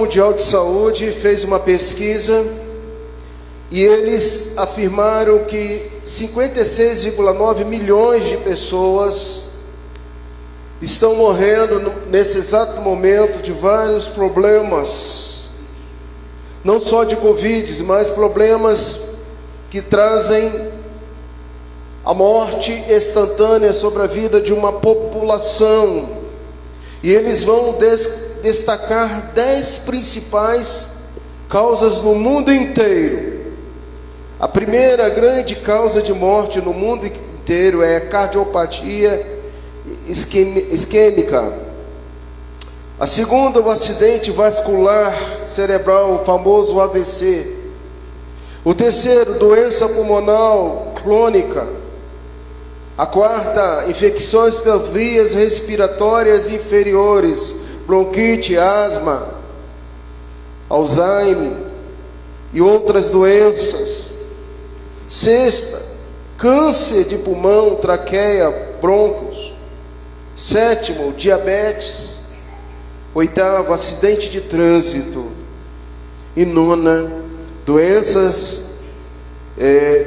Mundial de Saúde fez uma pesquisa e eles afirmaram que 56,9 milhões de pessoas estão morrendo nesse exato momento de vários problemas, não só de Covid, mas problemas que trazem a morte instantânea sobre a vida de uma população. E eles vão destacar 10 principais causas no mundo inteiro. A primeira grande causa de morte no mundo inteiro é a cardiopatia isquêmica. A segunda, o acidente vascular cerebral, o famoso AVC. O terceiro, doença pulmonar crônica. A quarta, infecções pelas vias respiratórias inferiores, bronquite, asma, Alzheimer e outras doenças. Sexta, câncer de pulmão, traqueia, brônquios. Sétimo, diabetes. Oitavo, acidente de trânsito. E nona, doenças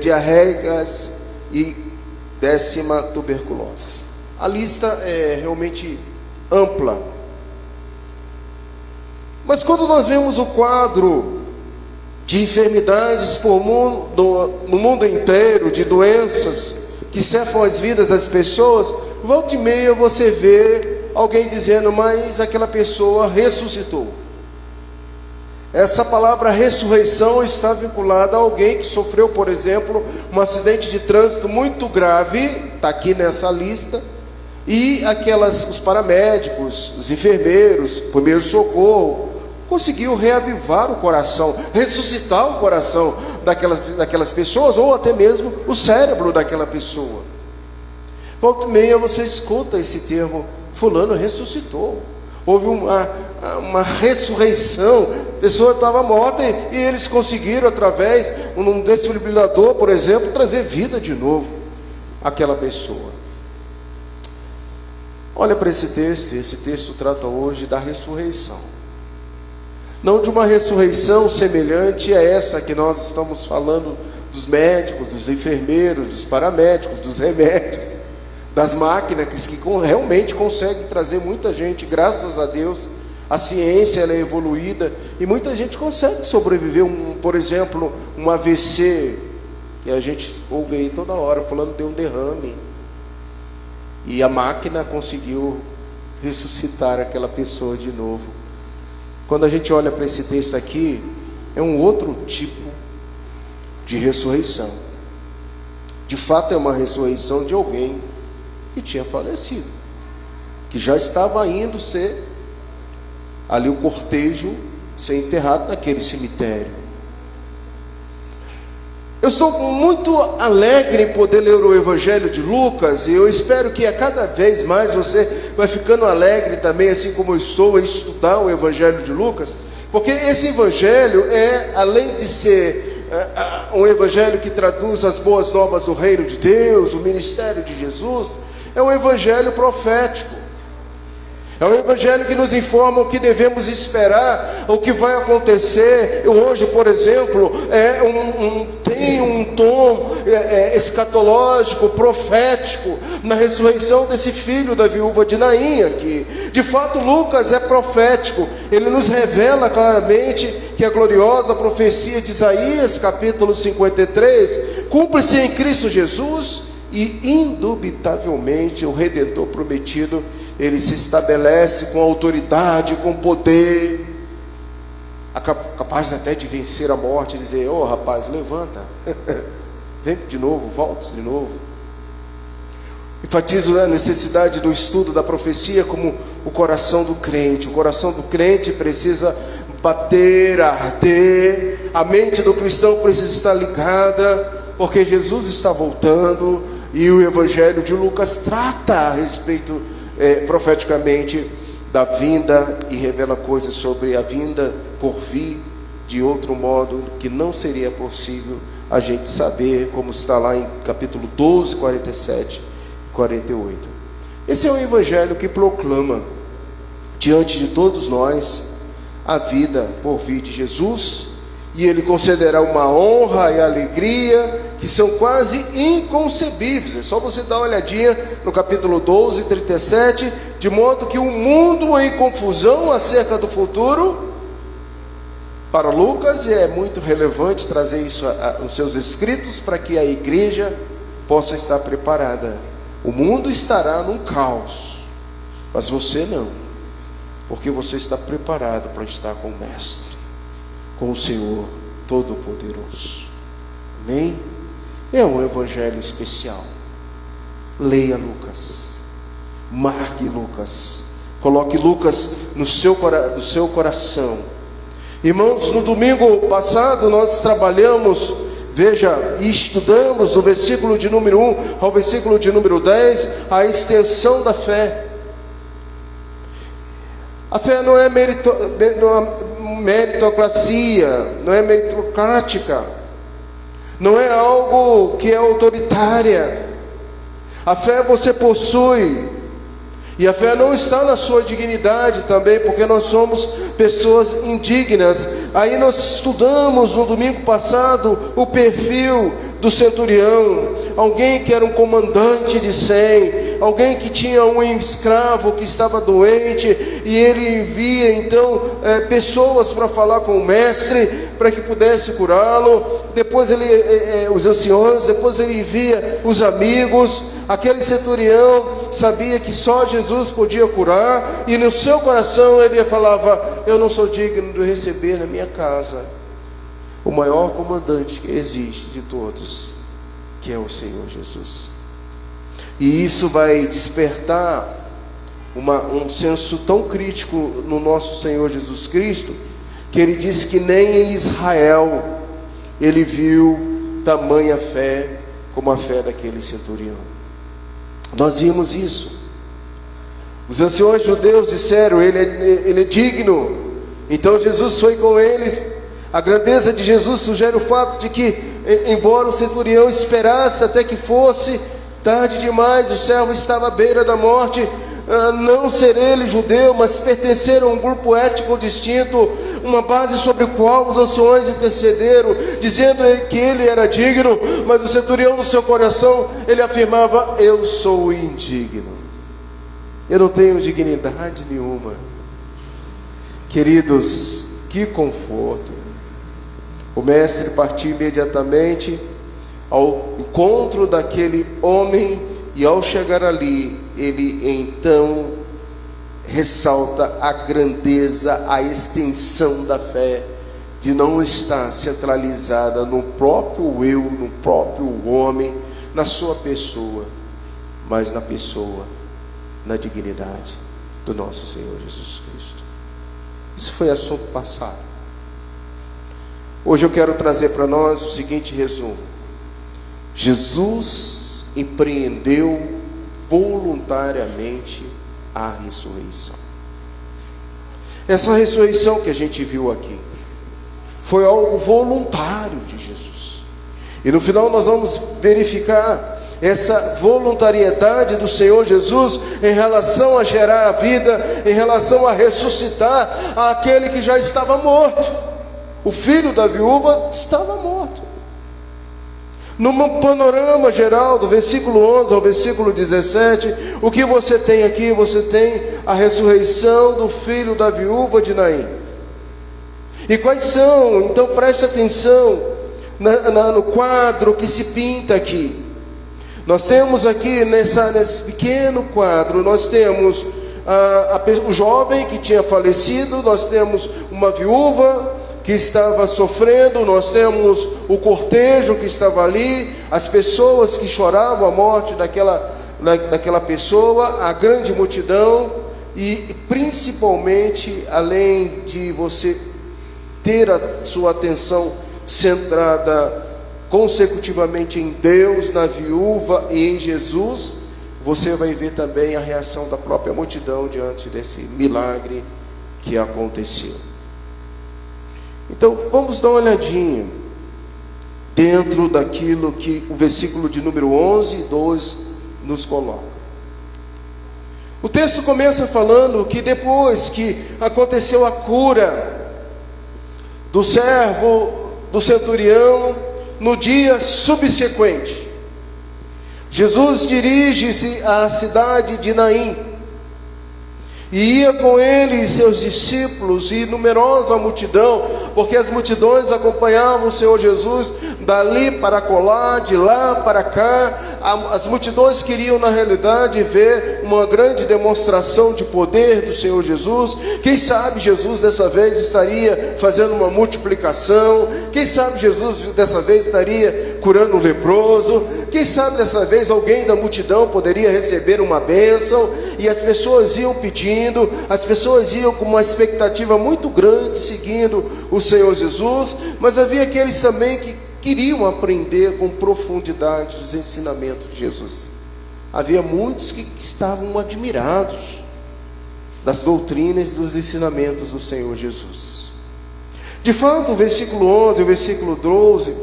diarreicas. E décima, tuberculose. A lista é realmente ampla. Mas quando nós vemos o quadro de enfermidades no mundo inteiro, de doenças que cefam as vidas das pessoas, volta e meia você vê alguém dizendo, mas aquela pessoa ressuscitou. Essa palavra ressurreição está vinculada a alguém que sofreu, por exemplo, um acidente de trânsito muito grave, está aqui nessa lista, e os paramédicos, os enfermeiros, primeiro socorro, conseguiu reavivar o coração, ressuscitar o coração daquelas pessoas, ou até mesmo o cérebro daquela pessoa. Volta e meia você escuta esse termo, fulano ressuscitou. Houve uma ressurreição, a pessoa estava morta e eles conseguiram, através de um desfibrilador, por exemplo, trazer vida de novo àquela pessoa. Olha para esse texto trata hoje da ressurreição. Não de uma ressurreição semelhante a essa que nós estamos falando dos médicos, dos enfermeiros, dos paramédicos, dos remédios, das máquinas que realmente conseguem trazer muita gente, graças a Deus. A ciência ela é evoluída e muita gente consegue sobreviver, por exemplo, um AVC, que a gente ouve aí toda hora falando deu um derrame, e a máquina conseguiu ressuscitar aquela pessoa de novo. Quando a gente olha para esse texto aqui, é um outro tipo de ressurreição. De fato é uma ressurreição de alguém que tinha falecido, que já estava indo ser ali o cortejo, ser enterrado naquele cemitério. Eu estou muito alegre em poder ler o Evangelho de Lucas, e eu espero que a cada vez mais você vai ficando alegre também, assim como eu estou, em estudar o Evangelho de Lucas, porque esse Evangelho além de ser um Evangelho que traduz as boas novas do reino de Deus, o ministério de Jesus, é um Evangelho profético. É um Evangelho que nos informa o que devemos esperar, o que vai acontecer. Hoje, por exemplo, tem um tom escatológico, profético, na ressurreição desse filho da viúva de Naim aqui. De fato, Lucas é profético. Ele nos revela claramente que a gloriosa profecia de Isaías, capítulo 53, cumpre-se em Cristo Jesus, e indubitavelmente o Redentor prometido, ele se estabelece com autoridade, com poder, capaz até de vencer a morte, e dizer, rapaz, levanta, vem de novo, volte de novo. Enfatizo a necessidade do estudo da profecia como o coração do crente. O coração do crente precisa bater, arder, a mente do cristão precisa estar ligada, porque Jesus está voltando, e o Evangelho de Lucas trata a respeito profeticamente da vinda, e revela coisas sobre a vinda por vir de outro modo que não seria possível a gente saber, como está lá em capítulo 12, 47 e 48. Esse é um Evangelho que proclama diante de todos nós a vida por vir de Jesus, e Ele concederá uma honra e alegria que são quase inconcebíveis. É só você dar uma olhadinha no capítulo 12, 37, de modo que o mundo em confusão acerca do futuro, para Lucas, é muito relevante trazer isso aos seus escritos, para que a igreja possa estar preparada. O mundo estará num caos, mas você não, porque você está preparado para estar com o Mestre, com o Senhor Todo-Poderoso. Amém? É um evangelho especial. Leia Lucas, marque Lucas, coloque Lucas no seu coração. Irmãos, no domingo passado nós trabalhamos, veja, e estudamos do versículo de número 1 ao versículo de número 10, a extensão da fé. A fé não é meritocracia, não é meritocrática, não é algo que é autoritária. A fé você possui, e a fé não está na sua dignidade também, porque nós somos pessoas indignas. Aí nós estudamos no domingo passado o perfil do centurião, alguém que era um comandante de 100, alguém que tinha um escravo que estava doente, e ele envia então pessoas para falar com o mestre, para que pudesse curá-lo. Depois os anciões, depois ele envia os amigos. Aquele centurião sabia que só Jesus podia curar, e no seu coração ele falava: eu não sou digno de receber na minha casa o maior comandante que existe de todos, que é o Senhor Jesus. E isso vai despertar um senso tão crítico no nosso Senhor Jesus Cristo, que ele diz que nem em Israel ele viu tamanha fé como a fé daquele centurião. Nós vimos isso. Os anciões judeus disseram: ele é digno. Então Jesus foi com eles. A grandeza de Jesus sugere o fato de que, embora o centurião esperasse até que fosse tarde demais, o servo estava à beira da morte, não ser ele judeu, mas pertencer a um grupo étnico distinto, uma base sobre a qual os anciões intercederam, dizendo que ele era digno. Mas o centurião, no seu coração, ele afirmava: eu sou indigno, eu não tenho dignidade nenhuma. Queridos, que conforto! O mestre partiu imediatamente ao encontro daquele homem, e ao chegar ali, ele então ressalta a grandeza, a extensão da fé, de não estar centralizada no próprio eu, no próprio homem, na sua pessoa, mas na pessoa, na dignidade do nosso Senhor Jesus Cristo. Isso foi assunto passado. Hoje eu quero trazer para nós o seguinte resumo: Jesus empreendeu voluntariamente a ressurreição. Essa ressurreição que a gente viu aqui foi algo voluntário de Jesus, e no final nós vamos verificar essa voluntariedade do Senhor Jesus em relação a gerar a vida, em relação a ressuscitar aquele que já estava morto. O filho da viúva estava morto. Num panorama geral, do versículo 11 ao versículo 17, o que você tem aqui? Você tem a ressurreição do filho da viúva de Naim. E quais são? Então preste atenção no quadro que se pinta aqui. Nós temos aqui nesse pequeno quadro, nós temos o jovem que tinha falecido, nós temos uma viúva que estava sofrendo, nós temos o cortejo que estava ali, as pessoas que choravam a morte daquela pessoa, a grande multidão, e principalmente, além de você ter a sua atenção centrada consecutivamente em Deus, na viúva e em Jesus, você vai ver também a reação da própria multidão diante desse milagre que aconteceu. Então vamos dar uma olhadinha dentro daquilo que o versículo de número 11 e 12 nos coloca. O texto começa falando que depois que aconteceu a cura do servo do centurião, no dia subsequente, Jesus dirige-se à cidade de Naim, e ia com ele seus discípulos e numerosa multidão, porque as multidões acompanhavam o Senhor Jesus dali para colar, de lá para cá. As multidões queriam na realidade ver uma grande demonstração de poder do Senhor Jesus. Quem sabe Jesus dessa vez estaria fazendo uma multiplicação, quem sabe Jesus dessa vez estaria curando um leproso, quem sabe dessa vez alguém da multidão poderia receber uma bênção. E as pessoas iam pedindo, as pessoas iam com uma expectativa muito grande seguindo o Senhor Jesus, mas havia aqueles também que queriam aprender com profundidade os ensinamentos de Jesus. Havia muitos que estavam admirados das doutrinas e dos ensinamentos do Senhor Jesus. De fato, o versículo 11 e o versículo 12,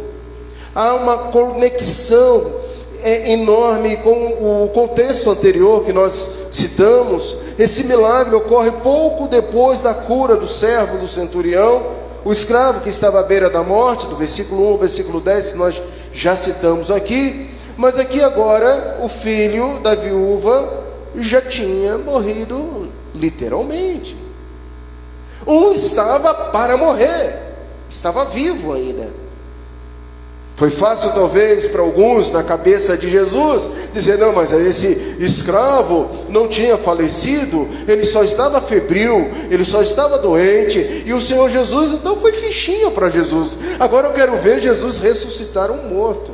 há uma conexão enorme com o contexto anterior que nós citamos. Esse milagre ocorre pouco depois da cura do servo do centurião, o escravo que estava à beira da morte, do versículo 1 ao versículo 10, nós já citamos aqui. Mas aqui agora, o filho da viúva já tinha morrido literalmente. Um estava para morrer, estava vivo ainda. Foi fácil talvez para alguns, na cabeça de Jesus, dizer: não, mas esse escravo não tinha falecido, ele só estava febril, ele só estava doente, e o Senhor Jesus então foi fichinha para Jesus. Agora eu quero ver Jesus ressuscitar um morto.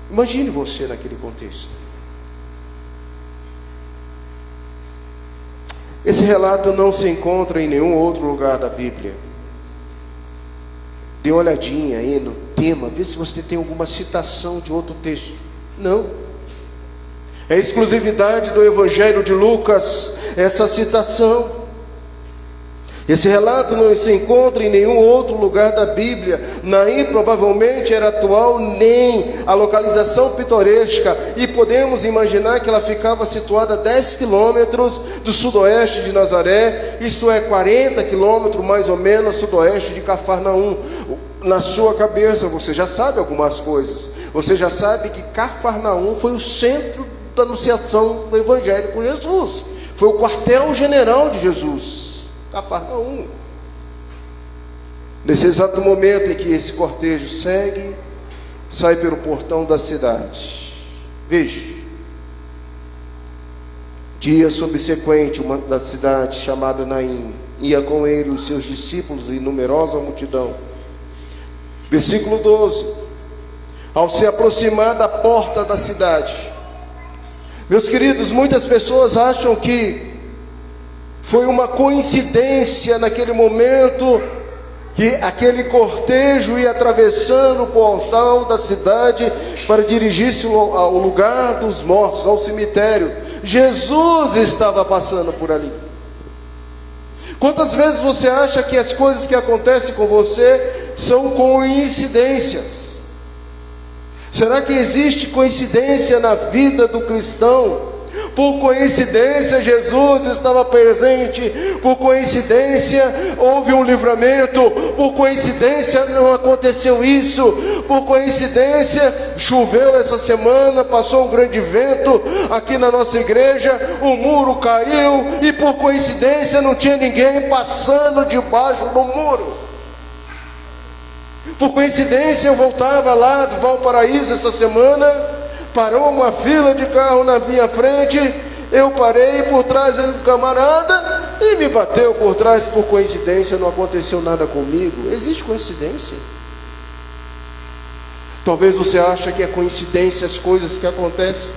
Imagine você naquele contexto. Esse relato não se encontra em nenhum outro lugar da Bíblia. Dê uma olhadinha aí no tema, vê se você tem alguma citação de outro texto. Não. É exclusividade do Evangelho de Lucas, essa citação. Esse relato não se encontra em nenhum outro lugar da Bíblia. Naim provavelmente era atual nem a localização pitoresca, e podemos imaginar que ela ficava situada a 10 quilômetros do sudoeste de Nazaré, isto é, 40 quilômetros mais ou menos sudoeste de Cafarnaum. Na sua cabeça você já sabe algumas coisas. Você já sabe que Cafarnaum foi o centro da anunciação do Evangelho com Jesus, foi o quartel-general de Jesus. Cafarnaum. Nesse exato momento em que esse cortejo segue, sai pelo portão da cidade. Veja, dia subsequente, uma da cidade chamada Naim ia com ele os seus discípulos e numerosa multidão. Versículo 12: ao se aproximar da porta da cidade. Meus queridos, muitas pessoas acham que foi uma coincidência naquele momento que aquele cortejo ia atravessando o portal da cidade para dirigir-se ao lugar dos mortos, ao cemitério. Jesus estava passando por ali. Quantas vezes você acha que as coisas que acontecem com você são coincidências? Será que existe coincidência na vida do cristão? Por coincidência Jesus estava presente, por coincidência houve um livramento, por coincidência não aconteceu isso, por coincidência choveu essa semana, passou um grande vento aqui na nossa igreja, o muro caiu e por coincidência não tinha ninguém passando debaixo do muro. Por coincidência eu voltava lá do Valparaíso essa semana, parou uma fila de carro na minha frente, eu parei por trás do camarada e me bateu por trás. Por coincidência não aconteceu nada comigo. Existe coincidência? Talvez você ache que é coincidência as coisas que acontecem.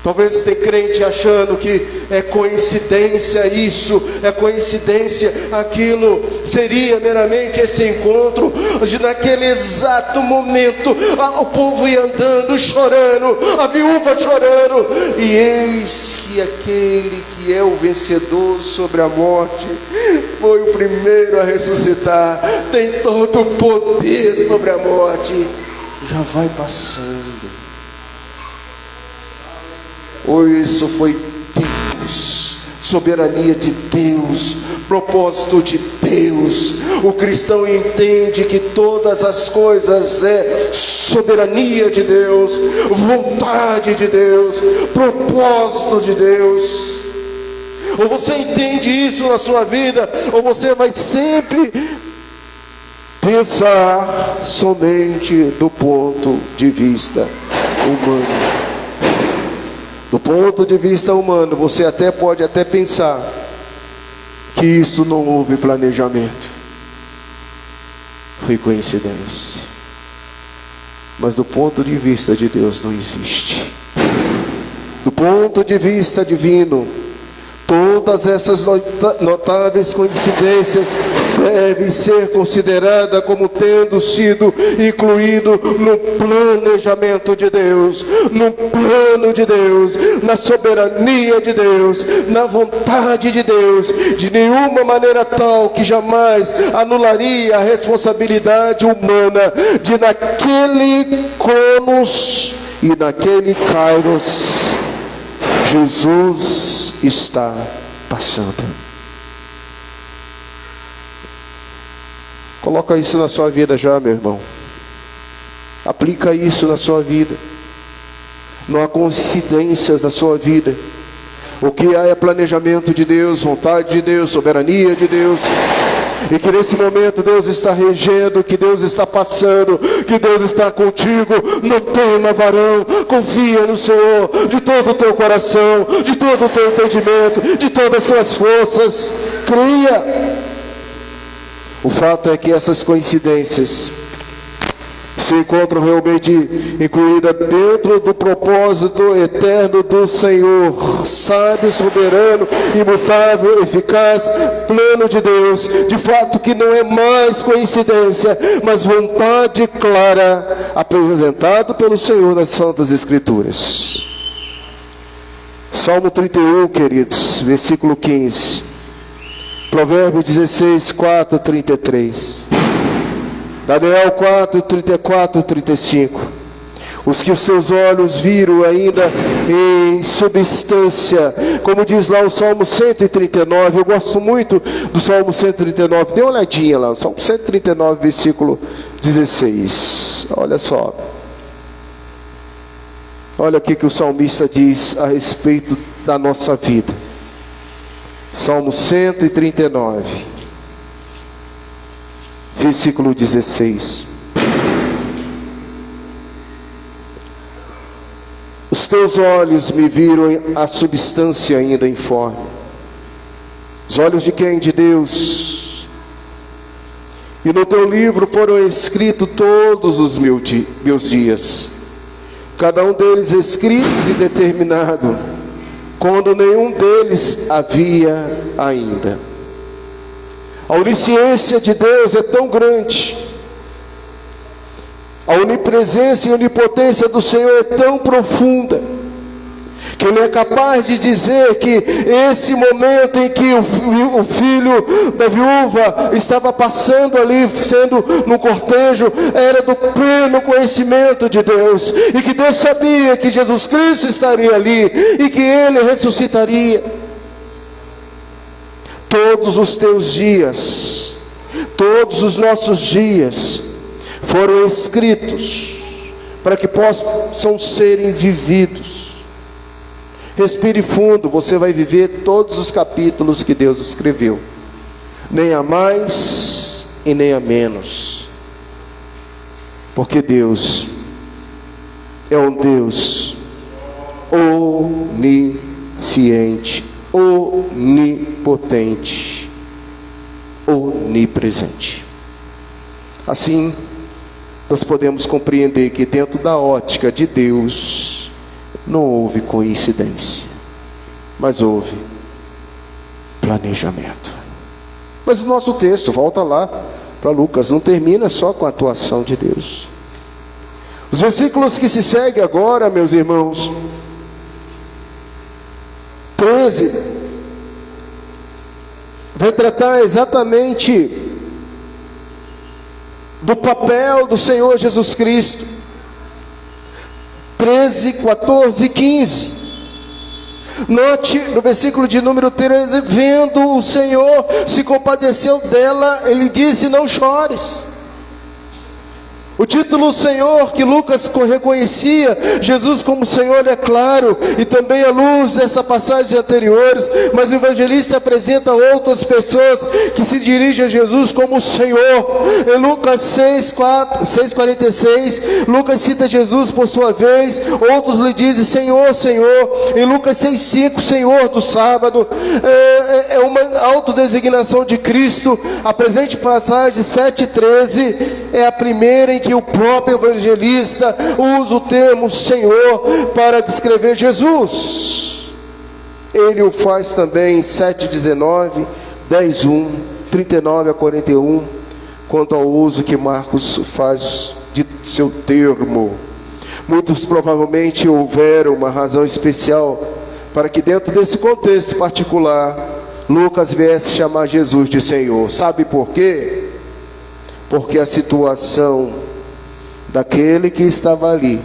Talvez tem crente achando que é coincidência isso, é coincidência aquilo. Seria meramente esse encontro de naquele exato momento, o povo ia andando, chorando, a viúva chorando, e eis que aquele que é o vencedor sobre a morte foi o primeiro a ressuscitar, tem todo o poder sobre a morte, já vai passando. ou isso foi Deus, soberania de Deus, propósito de Deus. O cristão entende que todas as coisas é soberania de Deus, vontade de Deus, propósito de Deus. Ou você entende isso na sua vida, ou você vai sempre pensar somente do ponto de vista humano. Do ponto de vista humano, você pode até pensar que isso não houve planejamento, foi coincidência. Mas do ponto de vista de Deus não existe. Do ponto de vista divino, todas essas notáveis coincidências devem ser consideradas como tendo sido incluído no planejamento de Deus, no plano de Deus, na soberania de Deus, na vontade de Deus, de nenhuma maneira tal que jamais anularia a responsabilidade humana de naquele cronos e naquele kairos Jesus está passando. Coloca isso na sua vida já, meu irmão. Aplica isso na sua vida. Não há coincidências na sua vida. O que há é planejamento de Deus, vontade de Deus, soberania de Deus. E que nesse momento Deus está regendo, que Deus está passando, que Deus está contigo. Não tema, varão, confia no Senhor de todo o teu coração, de todo o teu entendimento, de todas as tuas forças. Creia. O fato é que essas coincidências se encontram realmente incluídas dentro do propósito eterno do Senhor, sábio, soberano, imutável, eficaz, plano de Deus. De fato que não é mais coincidência, mas vontade clara, apresentado pelo Senhor nas Santas Escrituras. Salmo 31, queridos, versículo 15. Provérbios 16, 4, 33. Daniel 4, 34, 35. Os que os seus olhos viram ainda em substância, como diz lá o Salmo 139, eu gosto muito do Salmo 139, dê uma olhadinha lá, o Salmo 139, versículo 16, olha só. Olha o que o salmista diz a respeito da nossa vida. Salmo 139, versículo 16. Os teus olhos me viram a substância ainda informe. Os olhos de quem? De Deus. E no teu livro foram escritos todos os meus dias, cada um deles escritos e determinado, quando nenhum deles havia ainda. A onisciência de Deus é tão grande, a onipresença e onipotência do Senhor é tão profunda, que Ele é capaz de dizer que esse momento em que o filho da viúva estava passando ali, sendo no cortejo, era do pleno conhecimento de Deus, e que Deus sabia que Jesus Cristo estaria ali, e que Ele ressuscitaria. Todos os teus dias, todos os nossos dias foram escritos para que possam serem vividos. Respire fundo, você vai viver todos os capítulos que Deus escreveu, nem a mais e nem a menos, porque Deus é um Deus onisciente, onipotente, onipresente. Assim, nós podemos compreender que dentro da ótica de Deus não houve coincidência, mas houve planejamento. Mas o nosso texto, volta lá para Lucas, não termina só com a atuação de Deus. Os versículos que se seguem agora, meus irmãos, 13, vai tratar exatamente do papel do Senhor Jesus Cristo. 13, 14 e 15. Note no versículo de número 13: vendo o Senhor se compadeceu dela, ele disse: não chores. O título Senhor, que Lucas reconhecia Jesus como Senhor, é claro, e também à luz dessa passagem anteriores, mas o evangelista apresenta outras pessoas que se dirigem a Jesus como Senhor. Em Lucas 6,46, Lucas cita Jesus por sua vez, outros lhe dizem Senhor, Senhor. Em Lucas 6,5, Senhor do sábado. É uma autodesignação de Cristo. A presente passagem 7,13 é a primeira em que o próprio evangelista usa o termo Senhor para descrever Jesus. Ele o faz também em 7,19, 10,1, 39 a 41, quanto ao uso que Marcos faz de seu termo. Muitos provavelmente houveram uma razão especial para que dentro desse contexto particular Lucas viesse chamar Jesus de Senhor. Sabe por quê? Porque a situação daquele que estava ali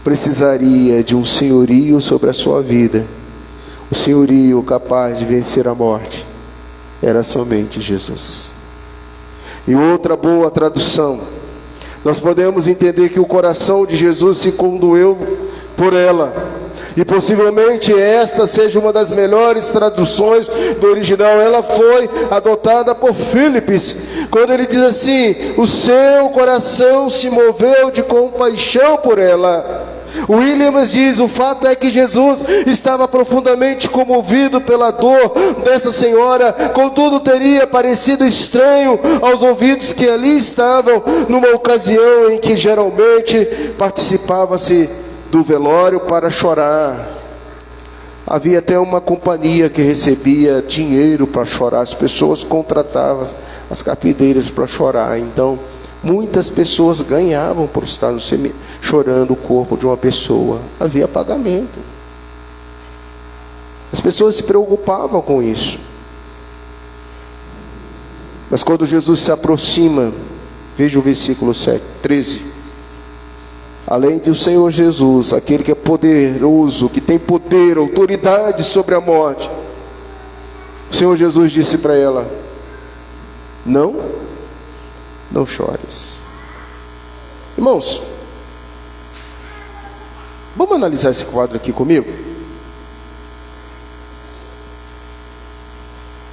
precisaria de um senhorio sobre a sua vida. O senhorio capaz de vencer a morte era somente Jesus. E outra boa tradução, nós podemos entender que o coração de Jesus se condoeu por ela. E possivelmente esta seja uma das melhores traduções do original. Ela foi adotada por Phillips, quando ele diz assim: o seu coração se moveu de compaixão por ela. Williams diz: o fato é que Jesus estava profundamente comovido pela dor dessa senhora, contudo teria parecido estranho aos ouvidos que ali estavam, numa ocasião em que geralmente participava-se do velório para chorar. Havia até uma companhia que recebia dinheiro para chorar. As pessoas contratavam as capideiras para chorar. Então muitas pessoas ganhavam por estar no cemitério chorando o corpo de uma pessoa. Havia pagamento. As pessoas se preocupavam com isso. Mas quando Jesus se aproxima, veja o versículo 13. Além do Senhor Jesus, aquele que é poderoso, que tem poder, autoridade sobre a morte, o Senhor Jesus disse para ela: não chores. Irmãos, vamos analisar esse quadro aqui comigo?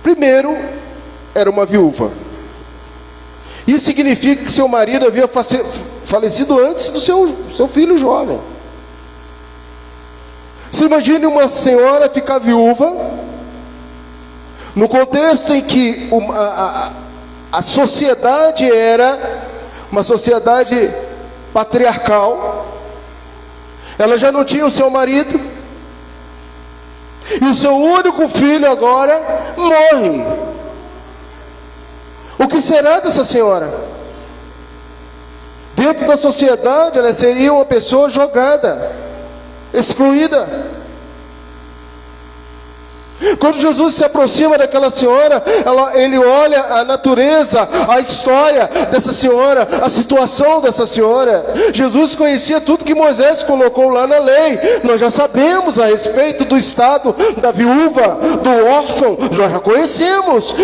Primeiro, era uma viúva. Isso significa que seu marido havia falecido antes do seu filho jovem. Você imagine uma senhora ficar viúva, no contexto em que a sociedade era uma sociedade patriarcal. Ela já não tinha o seu marido, e o seu único filho agora morre. O que será dessa senhora? Dentro da sociedade, ela seria uma pessoa jogada, excluída. Quando Jesus se aproxima daquela senhora, ele olha a natureza, a história dessa senhora, a situação dessa senhora. Jesus conhecia tudo que Moisés colocou lá na lei. Nós já sabemos a respeito do estado da viúva, do órfão. Nós já conhecemos.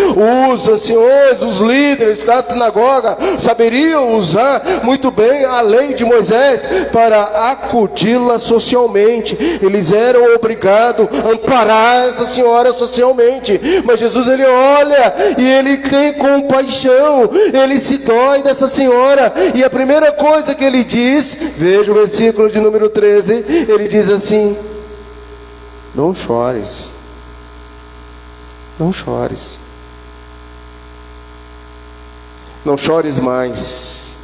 Os anciões, os líderes da sinagoga saberiam usar muito bem a lei de Moisés para acudi-la socialmente. Eles eram obrigados a amparar essa senhora socialmente. Mas Jesus, ele olha e ele tem compaixão, ele se dói dessa senhora, e a primeira coisa que ele diz, veja o versículo de número 13, ele diz assim: não chores, não chores, não chores mais.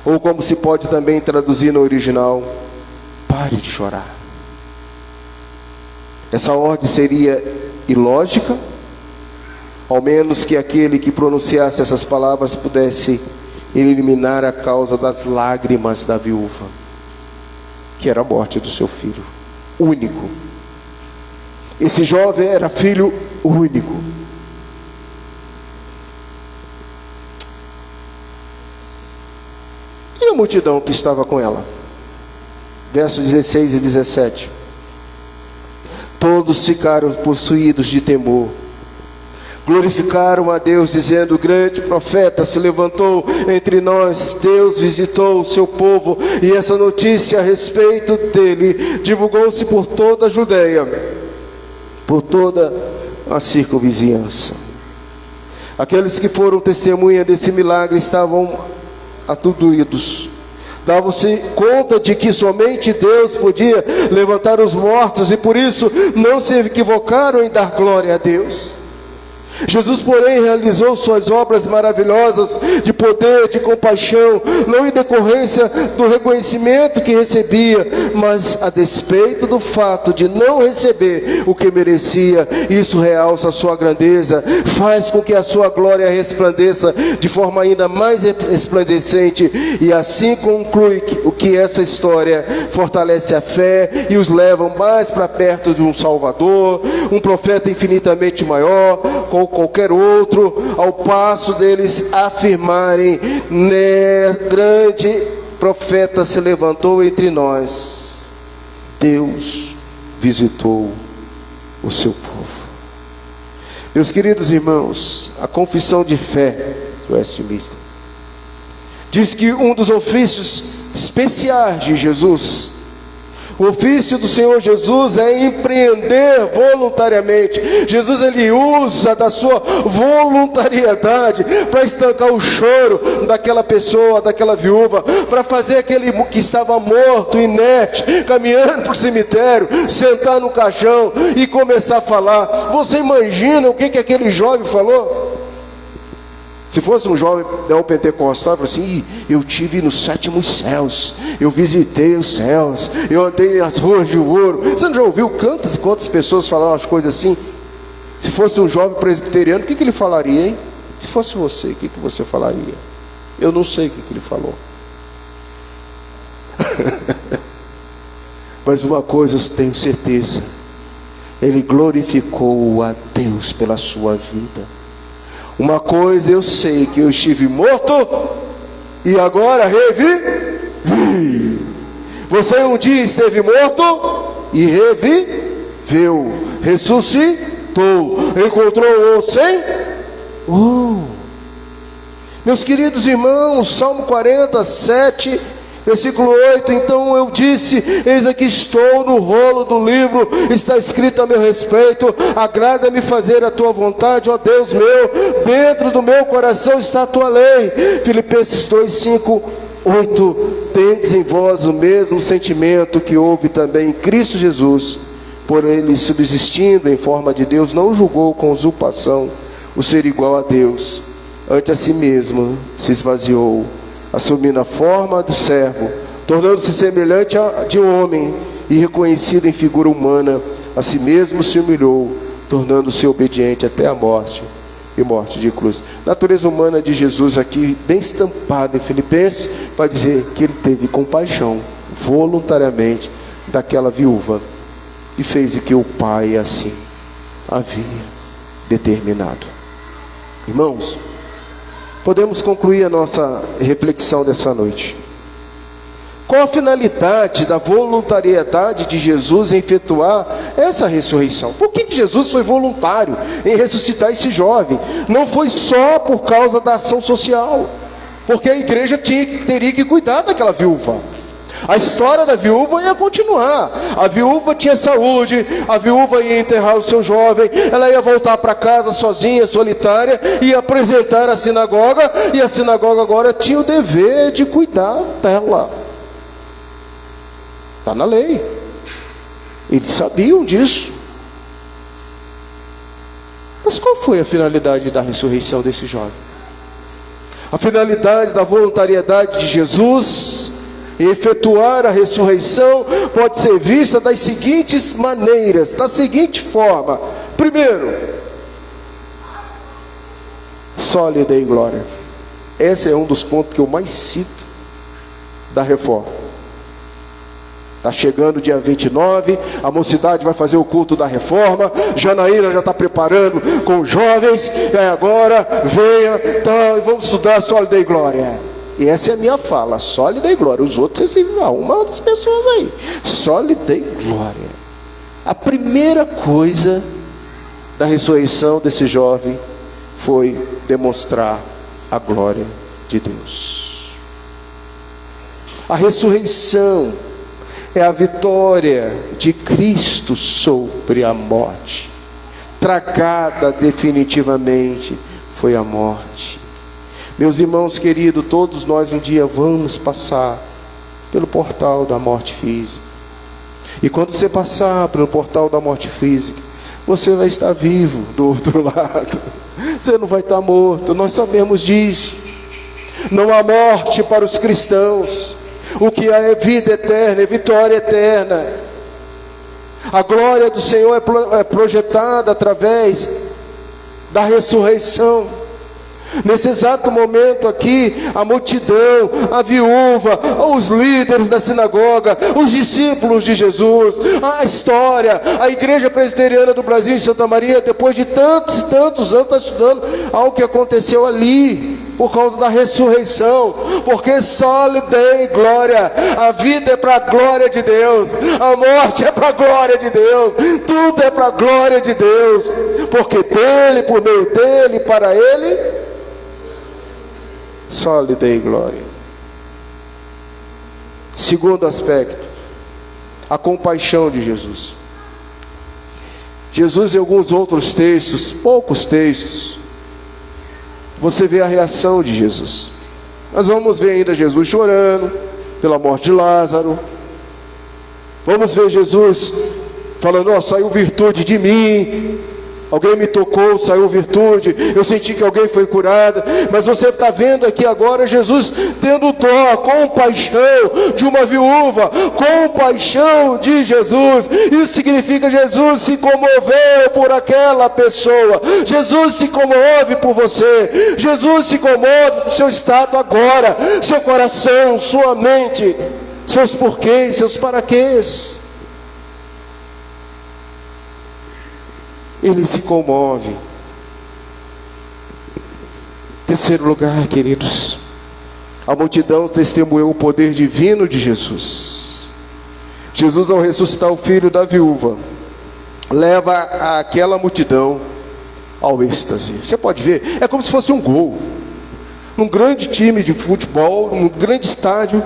Ou como se pode também traduzir no original: pare de chorar. Essa ordem seria ilógica, ao menos que aquele que pronunciasse essas palavras pudesse eliminar a causa das lágrimas da viúva, que era a morte do seu filho único. Esse jovem era filho único. E a multidão que estava com ela? Versos 16 e 17. Todos ficaram possuídos de temor. Glorificaram a Deus, dizendo: o grande profeta se levantou entre nós. Deus visitou o seu povo, e essa notícia a respeito dele divulgou-se por toda a Judeia, por toda a circunvizinhança. Aqueles que foram testemunha desse milagre estavam aturdidos. Davam-se conta de que somente Deus podia levantar os mortos, e por isso não se equivocaram em dar glória a Deus. Jesus, porém, realizou suas obras maravilhosas de poder, de compaixão, não em decorrência do reconhecimento que recebia, mas a despeito do fato de não receber o que merecia. Isso realça a sua grandeza, faz com que a sua glória resplandeça de forma ainda mais resplandecente, e assim conclui que essa história fortalece a fé e os leva mais para perto de um Salvador, um profeta infinitamente maior qualquer outro, ao passo deles afirmarem: grande profeta se levantou entre nós, Deus visitou o seu povo. Meus queridos irmãos, a confissão de fé do Westminster diz que um dos ofícios especiais de Jesus, o ofício do Senhor Jesus, é empreender voluntariamente. Jesus, ele usa da sua voluntariedade para estancar o choro daquela pessoa, daquela viúva, para fazer aquele que estava morto, inerte, caminhando para o cemitério, sentar no caixão e começar a falar. Você imagina o que aquele jovem falou? Se fosse um jovem neopentecostal, ele falou assim: eu tive nos 7º céus, eu visitei os céus, eu andei nas ruas de ouro. Você não já ouviu quantas e quantas pessoas falaram as coisas assim? Se fosse um jovem presbiteriano, o que ele falaria, hein? Se fosse você, o que você falaria? Eu não sei o que ele falou. Mas uma coisa eu tenho certeza: ele glorificou a Deus pela sua vida. Uma coisa eu sei, que eu estive morto e agora revivi. Você um dia esteve morto e reviveu, ressuscitou, encontrou o Senhor. Meus queridos irmãos, Salmo 47, versículo 8: então eu disse: eis aqui estou, no rolo do livro está escrito a meu respeito, agrada-me fazer a tua vontade, ó Deus meu, dentro do meu coração está a tua lei. Filipenses 2, 5, 8: tendes em vós o mesmo sentimento que houve também em Cristo Jesus, por ele, subsistindo em forma de Deus, não julgou com usurpação o ser igual a Deus, ante a si mesmo se esvaziou, assumindo a forma do servo, tornando-se semelhante a de homem, e reconhecido em figura humana, a si mesmo se humilhou, tornando-se obediente até a morte, e morte de cruz. Natureza humana de Jesus aqui, bem estampada em Filipenses, para dizer que ele teve compaixão, voluntariamente, daquela viúva, e fez o que o Pai assim havia determinado. Irmãos, podemos concluir a nossa reflexão dessa noite. Qual a finalidade da voluntariedade de Jesus em efetuar essa ressurreição? Por que Jesus foi voluntário em ressuscitar esse jovem? Não foi só por causa da ação social, porque a igreja teria que cuidar daquela viúva. A história da viúva ia continuar. A viúva tinha saúde, a viúva ia enterrar o seu jovem, ela ia voltar para casa sozinha, solitária, ia apresentar a sinagoga, e a sinagoga agora tinha o dever de cuidar dela. Está na lei. Eles sabiam disso. Mas qual foi a finalidade da ressurreição desse jovem? A finalidade da voluntariedade de Jesus e efetuar a ressurreição pode ser vista das seguintes maneiras, da seguinte forma. Primeiro, só lhe dei glória. Esse é um dos pontos que eu mais cito da reforma. Está chegando o dia 29, a mocidade vai fazer o culto da reforma, Janaína já está preparando com os jovens, e agora venha, tá, vamos estudar, só lhe dei glória. E essa é a minha fala: só lhe dei glória. Os outros, vocês arrumam outras pessoas aí. Só lhe dei glória. A primeira coisa da ressurreição desse jovem foi demonstrar a glória de Deus. A ressurreição é a vitória de Cristo sobre a morte. Tragada definitivamente foi a morte. Meus irmãos queridos, todos nós um dia vamos passar pelo portal da morte física. E quando você passar pelo portal da morte física, você vai estar vivo do outro lado. Você não vai estar morto, nós sabemos disso. Não há morte para os cristãos. O que há é vida eterna, é vitória eterna. A glória do Senhor é projetada através da ressurreição. Nesse exato momento aqui, a multidão, a viúva, os líderes da sinagoga, os discípulos de Jesus, a história, a igreja presbiteriana do Brasil em Santa Maria, depois de tantos e tantos anos, está estudando algo que aconteceu ali, por causa da ressurreição, porque só lhe dei glória. A vida é para a glória de Deus, a morte é para a glória de Deus, tudo é para a glória de Deus, porque dele, por meio dele, para ele, só lhe dei glória. Segundo aspecto, a compaixão de Jesus. Jesus, em alguns outros textos, poucos textos, você vê a reação de Jesus. Nós vamos ver ainda Jesus chorando pela morte de Lázaro. Vamos ver Jesus falando: ó, saiu virtude de mim. Alguém me tocou, saiu virtude, eu senti que alguém foi curado. Mas você está vendo aqui agora Jesus tendo dó, compaixão de uma viúva, compaixão de Jesus. Isso significa Jesus se comoveu por aquela pessoa. Jesus se comove por você. Jesus se comove por seu estado agora, seu coração, sua mente, seus porquês, seus paraquês. Ele se comove. Terceiro lugar, queridos, a multidão testemunhou o poder divino de Jesus. Jesus, ao ressuscitar o filho da viúva, leva aquela multidão ao êxtase. Você pode ver, é como se fosse um gol. Num grande time de futebol, num grande estádio,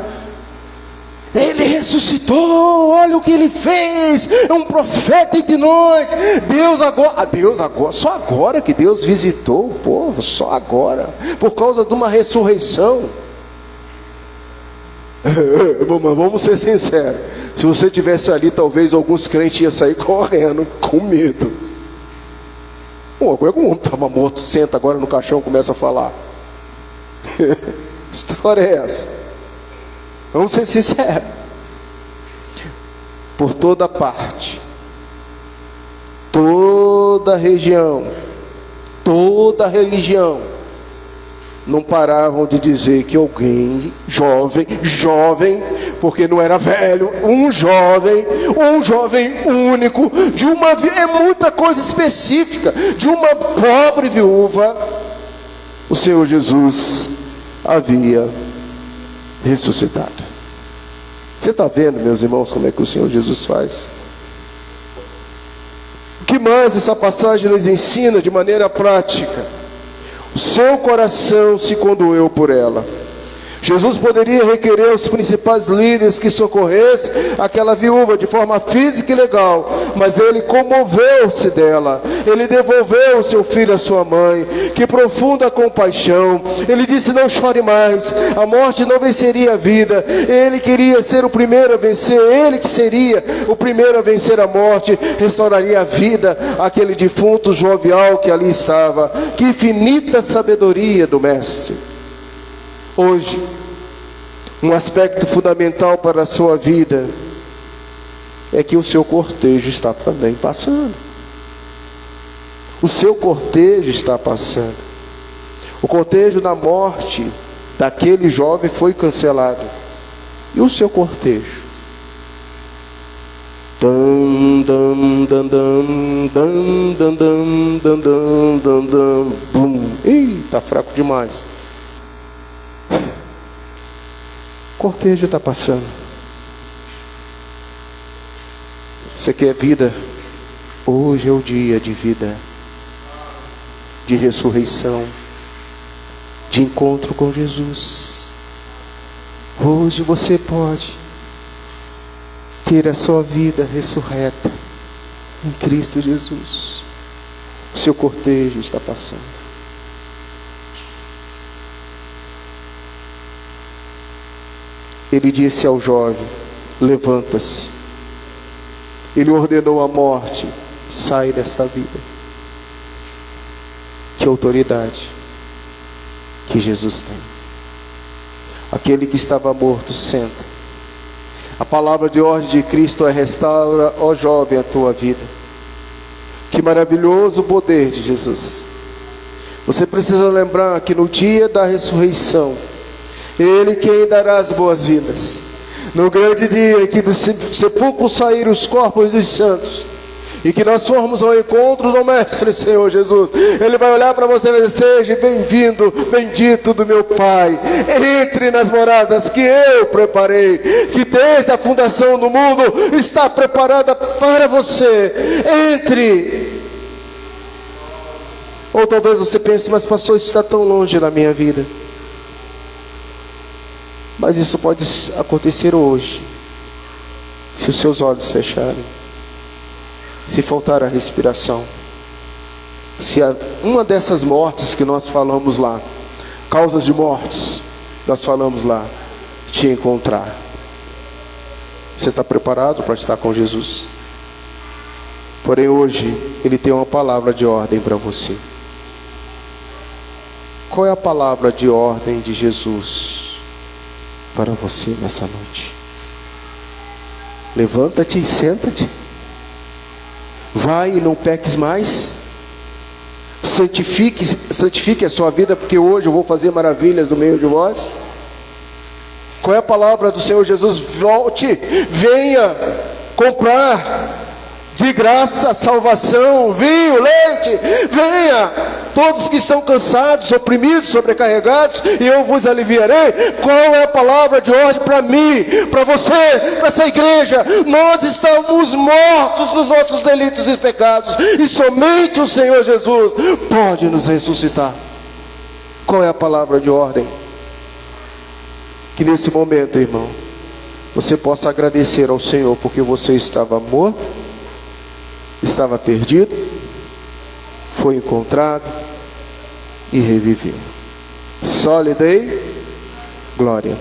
ele ressuscitou, olha o que ele fez, é um profeta entre nós. Deus agora, só agora que Deus visitou o povo, só agora, por causa de uma ressurreição. Vamos ser sinceros, se você estivesse ali, talvez alguns crentes iam sair correndo, com medo. Agora como estava morto, senta agora no caixão, começa a falar. Que história é essa? Vamos ser sinceros. Por toda parte, toda região, toda religião, não paravam de dizer que alguém jovem, porque não era velho, um jovem único, é muita coisa específica, de uma pobre viúva, o Senhor Jesus havia ressuscitado. Você está vendo, meus irmãos, como é que o Senhor Jesus faz? O que mais essa passagem nos ensina de maneira prática? O seu coração se condoeu por ela. Jesus poderia requerer aos principais líderes que socorressem aquela viúva de forma física e legal, mas ele comoveu-se dela. Ele devolveu o seu filho à sua mãe. Que profunda compaixão. Ele disse: não chore mais, a morte não venceria a vida. Ele queria ser o primeiro a vencer. Ele que seria o primeiro a vencer a morte, restauraria a vida àquele defunto jovial que ali estava. Que infinita sabedoria do Mestre. Hoje, um aspecto fundamental para a sua vida é que o seu cortejo está também passando. O seu cortejo está passando. O cortejo da morte daquele jovem foi cancelado. E o seu cortejo? Ih, está fraco demais. O cortejo está passando. Você quer vida? Hoje é o dia de vida, de ressurreição, de encontro com Jesus. Hoje você pode ter a sua vida ressurreta em Cristo Jesus. O seu cortejo está passando. Ele disse ao jovem: levanta-se. Ele ordenou a morte: sai desta vida. Que autoridade que Jesus tem. Aquele que estava morto, senta. A palavra de ordem de Cristo é: restaura, ó jovem, a tua vida. Que maravilhoso poder de Jesus. Você precisa lembrar que no dia da ressurreição, Ele quem dará as boas-vindas. No grande dia em que do sepulcro saíram os corpos dos santos, e que nós formos ao encontro do Mestre Senhor Jesus, Ele vai olhar para você e vai dizer: seja bem-vindo, bendito do meu Pai. Entre nas moradas que eu preparei, que desde a fundação do mundo está preparada para você. Entre. Ou talvez você pense: mas pastor, isso está tão longe da minha vida. Mas isso pode acontecer hoje, se os seus olhos fecharem, se faltar a respiração, se uma dessas mortes que nós falamos lá, causas de mortes, nós falamos lá, te encontrar. Você está preparado para estar com Jesus? Porém hoje Ele tem uma palavra de ordem para você. Qual é a palavra de ordem de Jesus para você nessa noite? Levanta-te e senta-te. Vai e não peques mais. Santifique a sua vida, porque hoje eu vou fazer maravilhas no meio de vós. Qual é a palavra do Senhor Jesus? Volte, venha comprar de graça salvação, vinho, leite, venha, todos que estão cansados, oprimidos, sobrecarregados, e eu vos aliviarei. Qual é a palavra de ordem para mim, para você, para essa igreja? Nós estamos mortos nos nossos delitos e pecados, e somente o Senhor Jesus pode nos ressuscitar. Qual é a palavra de ordem? Que nesse momento, irmão, você possa agradecer ao Senhor, porque você estava morto, estava perdido, foi encontrado e reviveu. Só lhe dei glória.